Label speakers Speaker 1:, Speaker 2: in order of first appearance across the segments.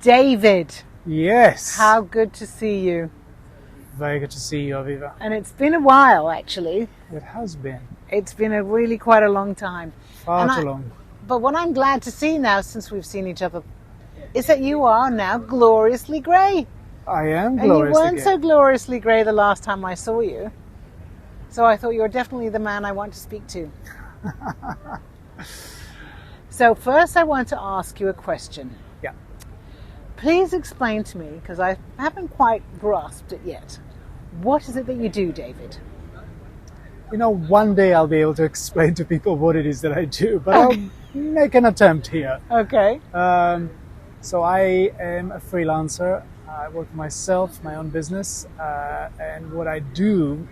Speaker 1: David.
Speaker 2: Yes.
Speaker 1: How good to see you.
Speaker 2: Very good to see you, Aviva.
Speaker 1: And it's been a while, actually.
Speaker 2: It has been.
Speaker 1: It's been a really quite a long time.
Speaker 2: Far too long.
Speaker 1: But what I'm glad to see now, since we've seen each other, is that you are now gloriously grey.
Speaker 2: I am gloriously grey.
Speaker 1: And you weren't so gloriously grey the last time I saw you. So I thought you were definitely the man I want to speak to. So first I want to ask you a question.
Speaker 2: Yeah.
Speaker 1: Please explain to me, because I haven't quite grasped it yet. What is it that you do, David?
Speaker 2: You know, one day I'll be able to explain to people what it is that I do, but I'll make an attempt here.
Speaker 1: Okay.
Speaker 2: So I am a freelancer. I work for myself, my own business, and what I do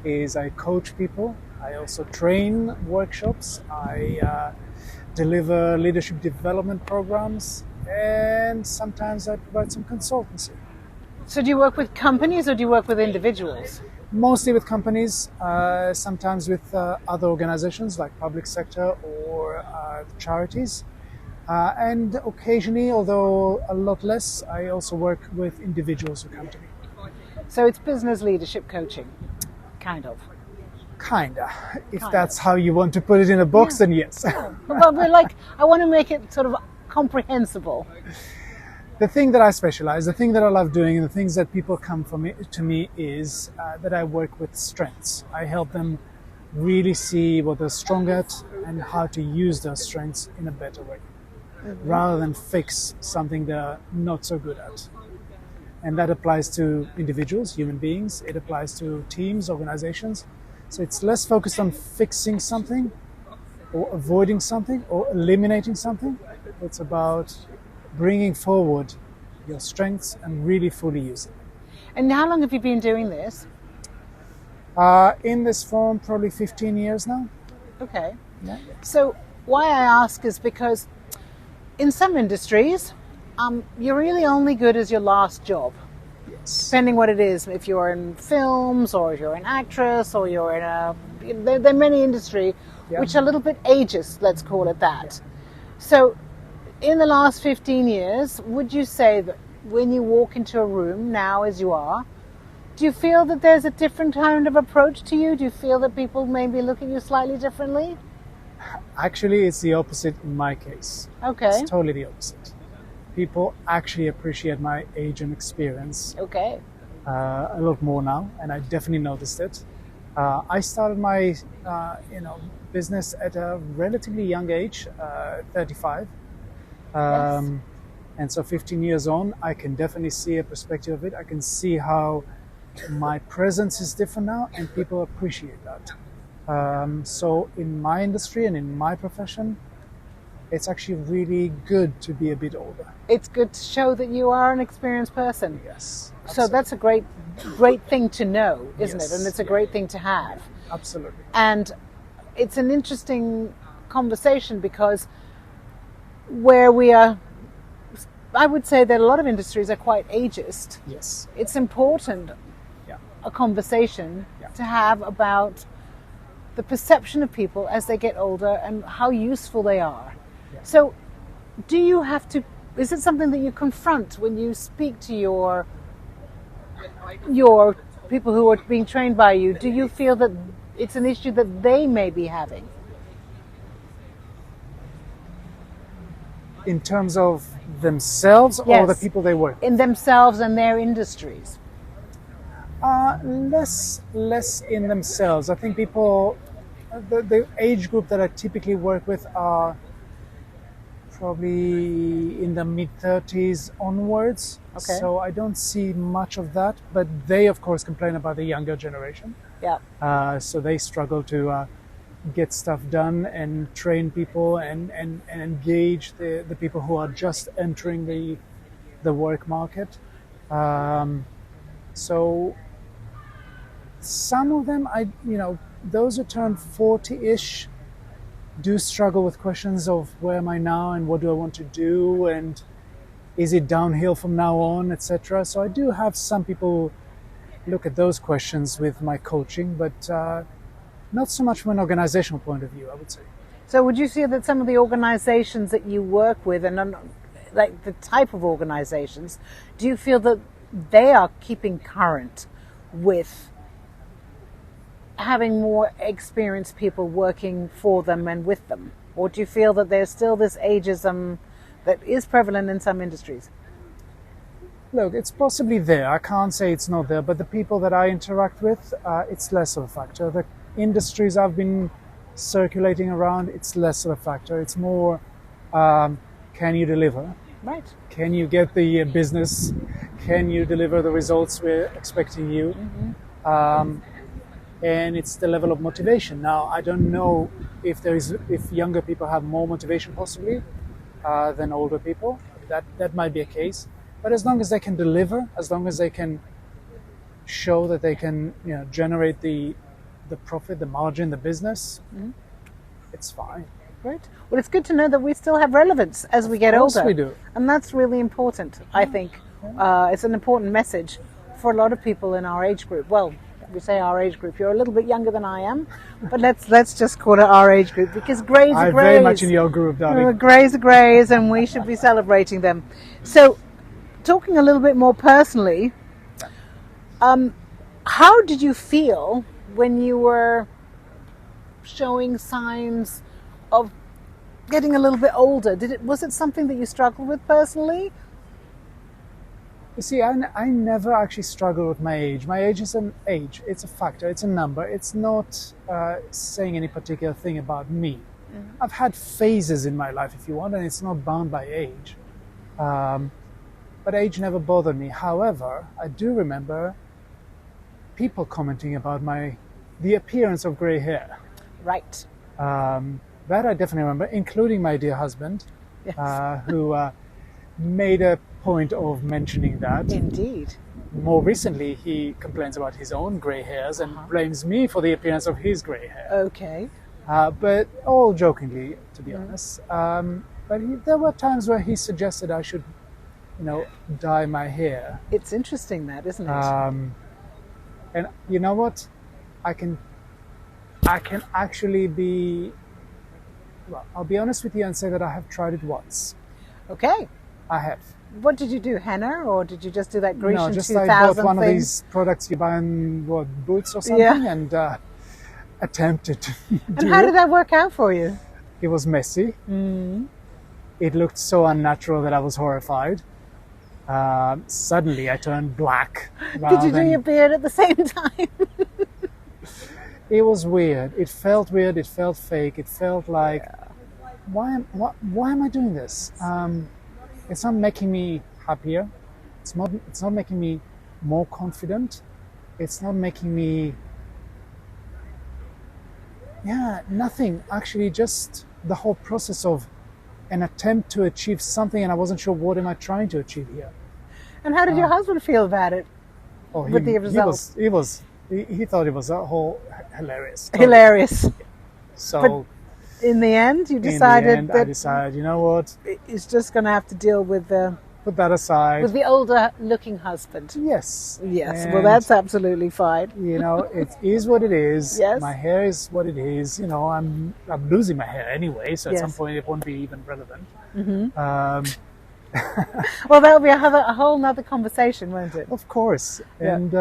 Speaker 2: is I coach people. I also train workshops. I deliver leadership development programs, and sometimes I provide some consultancy.
Speaker 1: So do you work with companies or do you work with individuals?
Speaker 2: Mostly with companies, sometimes with other organizations like public sector or charities. And occasionally, although a lot less, I also work with individuals who come to me.
Speaker 1: So it's business leadership coaching, kind of.
Speaker 2: Kinda. If that's how you want to put it in a box, then yes.
Speaker 1: But I want to make it sort of comprehensible.
Speaker 2: The thing that I specialize, the thing that I love doing, and the things that people come to me is that I work with strengths. I help them really see what they're strong at and how to use those strengths in a better way, rather than fix something they're not so good at. And that applies to individuals, human beings. It applies to teams, organizations. So it's less focused on fixing something or avoiding something or eliminating something. It's about bringing forward your strengths and really fully using them.
Speaker 1: And how long have you been doing this?
Speaker 2: In this form, probably 15 years now.
Speaker 1: Okay.
Speaker 2: Yeah.
Speaker 1: So why I ask is because in some industries, you're really only good as your last job.
Speaker 2: Yes.
Speaker 1: Depending what it is, if you're in films or if you're an actress or you're in there are many industries which are a little bit ageist, let's call it that. So in the last 15 years, would you say that when you walk into a room now as you are, do you feel that there's a different kind of approach to you? Do you feel that people maybe look at you slightly differently?
Speaker 2: Actually, it's the opposite in my case.
Speaker 1: Okay.
Speaker 2: It's totally the opposite. People actually appreciate my age and experience
Speaker 1: Okay.
Speaker 2: A lot more now, and I definitely noticed it. I started my business at a relatively young age, 35.
Speaker 1: Yes.
Speaker 2: And so 15 years on, I can definitely see a perspective of it. I can see how my presence is different now, and people appreciate that. So in my industry and in my profession, it's actually really good to be a bit older.
Speaker 1: It's good to show that you are an experienced person.
Speaker 2: Yes.
Speaker 1: So that's a great thing to know, isn't it? And it's a great thing to have.
Speaker 2: Absolutely.
Speaker 1: And it's an interesting conversation because where we are, I would say that a lot of industries are quite ageist.
Speaker 2: Yes.
Speaker 1: It's important, a conversation to have about the perception of people as they get older and how useful they are. Yeah. So do you have to, is it something that you confront when you speak to your people who are being trained by you? Do you feel that it's an issue that they may be having?
Speaker 2: In terms of themselves or the people they work with?
Speaker 1: In themselves and their industries.
Speaker 2: Less in themselves. I think people, the age group that I typically work with are probably in the mid-30s onwards.
Speaker 1: Okay.
Speaker 2: So I don't see much of that, but they of course complain about the younger generation.
Speaker 1: Yeah.
Speaker 2: So they struggle to get stuff done and train people and engage the people who are just entering the work market. So some of them, those who turn 40-ish do struggle with questions of where am I now and what do I want to do and is it downhill from now on, etc. So I do have some people look at those questions with my coaching, but not so much from an organizational point of view, I would say.
Speaker 1: So would you say that some of the organizations that you work with, and like the type of organizations, do you feel that they are keeping current with having more experienced people working for them and with them? Or do you feel that there's still this ageism that is prevalent in some industries?
Speaker 2: Look, it's possibly there. I can't say it's not there, but the people that I interact with, it's less of a factor. The industries I've been circulating around, it's less of a factor. It's more, can you deliver?
Speaker 1: Right.
Speaker 2: Can you get the business? Can you deliver the results we're expecting you? And it's the level of motivation. Now, I don't know if younger people have more motivation possibly than older people. That might be a case. But as long as they can deliver, as long as they can show that they can, generate the profit, the margin, the business, it's fine.
Speaker 1: Great. Well, it's good to know that we still have relevance as we get older.
Speaker 2: Of course we do.
Speaker 1: And that's really important, I think. It's an important message for a lot of people in our age group. Well, we say our age group. You're a little bit younger than I am, but let's just call it our age group, because greys are
Speaker 2: I'm
Speaker 1: greys.
Speaker 2: very much in your group, darling.
Speaker 1: Greys are greys, and we should be celebrating them. So, talking a little bit more personally, how did you feel when you were showing signs of getting a little bit older? Was it something that you struggled with personally?
Speaker 2: You see, I never actually struggle with my age. My age is an age. It's a factor. It's a number. It's not saying any particular thing about me. I've had phases in my life, if you want, and it's not bound by age. But age never bothered me. However, I do remember people commenting about the appearance of grey hair.
Speaker 1: Right.
Speaker 2: That I definitely remember, including my dear husband,
Speaker 1: Yes.
Speaker 2: who made a point of mentioning that.
Speaker 1: Indeed.
Speaker 2: More recently, he complains about his own grey hairs and blames me for the appearance of his grey hair.
Speaker 1: Okay.
Speaker 2: But all jokingly, to be honest. But there were times where he suggested I should, dye my hair.
Speaker 1: It's interesting that, isn't it?
Speaker 2: And you know what? I can actually be. Well, I'll be honest with you and say that I have tried it once.
Speaker 1: Okay.
Speaker 2: I have.
Speaker 1: What did you do, henna, or did you just do that Grecian
Speaker 2: No, just
Speaker 1: 2000
Speaker 2: I bought one
Speaker 1: thing?
Speaker 2: of these products you buy in Boots or something, and attempted to do
Speaker 1: And how did that work out for you?
Speaker 2: It was messy. It looked so unnatural that I was horrified. Suddenly, I turned black.
Speaker 1: Did you do your beard at the same time?
Speaker 2: It was weird. It felt weird. It felt fake. It felt like, why am I doing this? It's not making me happier. It's not making me more confident. It's not making me, nothing. Actually, just the whole process of an attempt to achieve something, and I wasn't sure what am I trying to achieve here.
Speaker 1: And how did your husband feel about it? With the results?
Speaker 2: He thought it was a whole hilarious.
Speaker 1: Hilarious.
Speaker 2: So
Speaker 1: in the end, you decided
Speaker 2: I decided, you know what?
Speaker 1: It's just going to have to deal with
Speaker 2: Put that aside.
Speaker 1: the older-looking husband.
Speaker 2: Yes.
Speaker 1: Yes.
Speaker 2: And,
Speaker 1: well, that's absolutely fine.
Speaker 2: It is what it is.
Speaker 1: Yes.
Speaker 2: My hair is what it is. I'm losing my hair anyway, so at
Speaker 1: Yes.
Speaker 2: some point it won't be even relevant.
Speaker 1: Well, that'll be a whole nother conversation, won't it?
Speaker 2: Of course.
Speaker 1: Yeah.
Speaker 2: And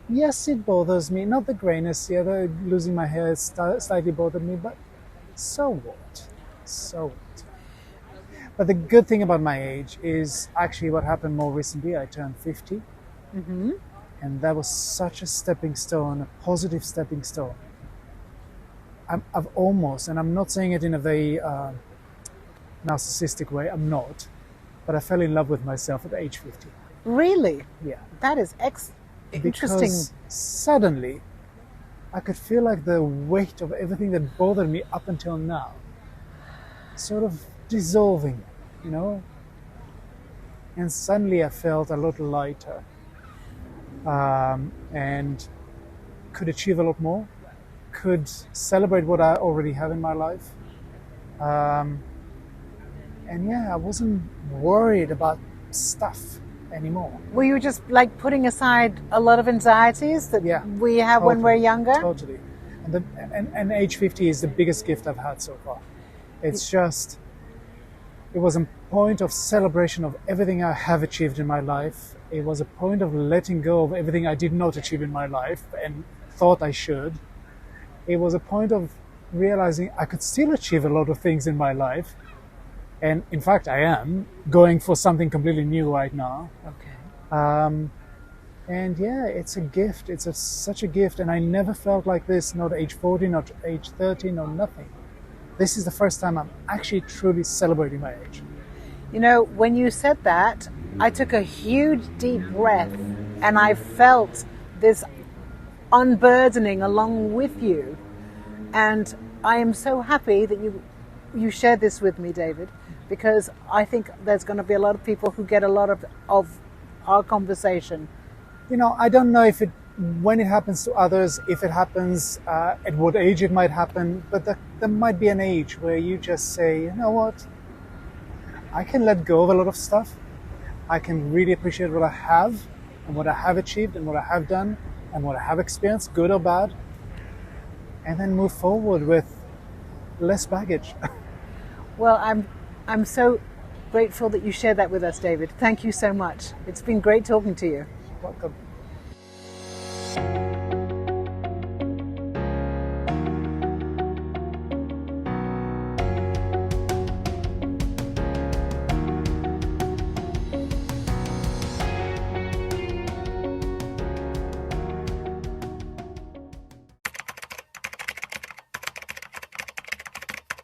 Speaker 2: yes, it bothers me. Not the grayness. Yeah, the losing my hair slightly bothered me, but so what? So what? But the good thing about my age is actually what happened more recently. I turned 50. And that was such a stepping stone, a positive stepping stone. I've almost, and I'm not saying it in a very narcissistic way, I'm not, but I fell in love with myself at age 50.
Speaker 1: Really?
Speaker 2: Yeah.
Speaker 1: That is interesting.
Speaker 2: Because suddenly I could feel like the weight of everything that bothered me up until now sort of dissolving, and suddenly I felt a lot lighter and could achieve a lot more, could celebrate what I already have in my life, and I wasn't worried about stuff anymore.
Speaker 1: Were you just like putting aside a lot of anxieties that we have when we're younger?
Speaker 2: Totally. And age 50 is the biggest gift I've had so far. It's just, it was point of celebration of everything I have achieved in my life. It was a point of letting go of everything I did not achieve in my life and thought I should. It was a point of realizing I could still achieve a lot of things in my life. And in fact, I am going for something completely new right now.
Speaker 1: Okay.
Speaker 2: And yeah, it's a gift. It's such a gift. And I never felt like this, not age 40, not age 30, no nothing. This is the first time I'm actually truly celebrating my age.
Speaker 1: You know, when you said that, I took a huge deep breath and I felt this unburdening along with you. And I am so happy that you shared this with me, David, because I think there's going to be a lot of people who get a lot of our conversation.
Speaker 2: You know, I don't know when it happens to others, if it happens, at what age it might happen, but there might be an age where you just say, you know what, I can let go of a lot of stuff. I can really appreciate what I have and what I have achieved and what I have done and what I have experienced, good or bad, and then move forward with less baggage.
Speaker 1: Well, I'm so grateful that you shared that with us, David. Thank you so much. It's been great talking to you.
Speaker 2: Welcome.